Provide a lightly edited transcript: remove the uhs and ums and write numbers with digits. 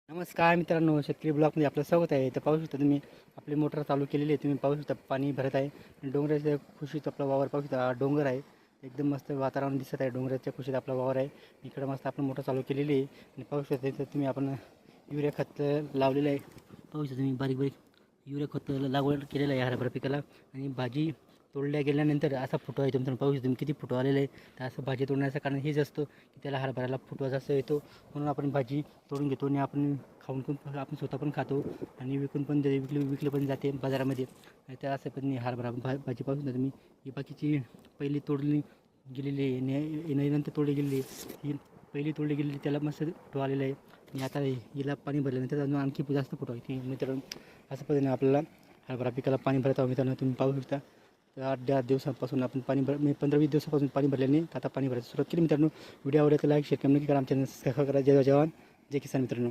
नमस्कार मित्रांनो, शेतकरी ब्लॉगमध्ये आपलं स्वागत आहे. तर पाहू शकता तुम्ही आपली मोटर चालू केलेली आहे. तुम्ही पाहू शकता पाणी भरत आहे. डोंगराच्या खुशीत आपला वावर पाहू शकता. डोंगर आहे, एकदम मस्त वातावरण दिसत आहे. डोंगराच्या खुशीत आपला वावर आहे. इकडं मस्त आपण मोटर चालू केलेली आहे आणि पाहू शकता इथं तुम्ही आपण युरिया खत लावलेलं आहे. पाहू शकता तुम्ही बारीक बारीक युरिया खत लागवड केलेलं आहे हरभरा पिकाला. आणि भाजी तोडल्या गेल्यानंतर असा फुटवा येतो. मित्रांनो पाहू शकता तुम्ही किती फुटवा आलेला आहे. तर असं भाजी तोडण्याचं कारण हेच असतं की त्याला हरभऱ्याला फुटवा जास्त येतो, म्हणून आपण भाजी तोडून घेतो आणि आपण खाऊन पण आपण स्वतः पण खातो आणि विकून पण विकले पण जाते बाजारामध्ये. त्या असं पण हरभरा भाजी पाहू शकता तुम्ही. ही बाकीची पहिली तोडली गेलेली आहे, नंतर तोडली गेलेली आहे. ही पहिली तोडली गेलेली त्याला मस्त फुटवा आलेला आहे आणि आता हिला पाणी भरल्यानंतर अजून आणखी जास्त फुटवा येते. मित्रांनो असं पद्धतीने आपल्याला हरभरा पिकाला पाणी भरत आहोत. मित्रांनो तुम्ही पाहू शकता. तर 8-10 दिवसापासून आपण पाणी 15-20 दिवसापासून पाणी भरल्याने आता पाणी भरायला सुरुवात केली. मित्रांनो व्हिडिओ आवडला तर लाईक शेअर कमेंट नक्की करा. आमच्या चॅनल सबस्क्राईब करा. जय जवान जय किसान मित्रांनो.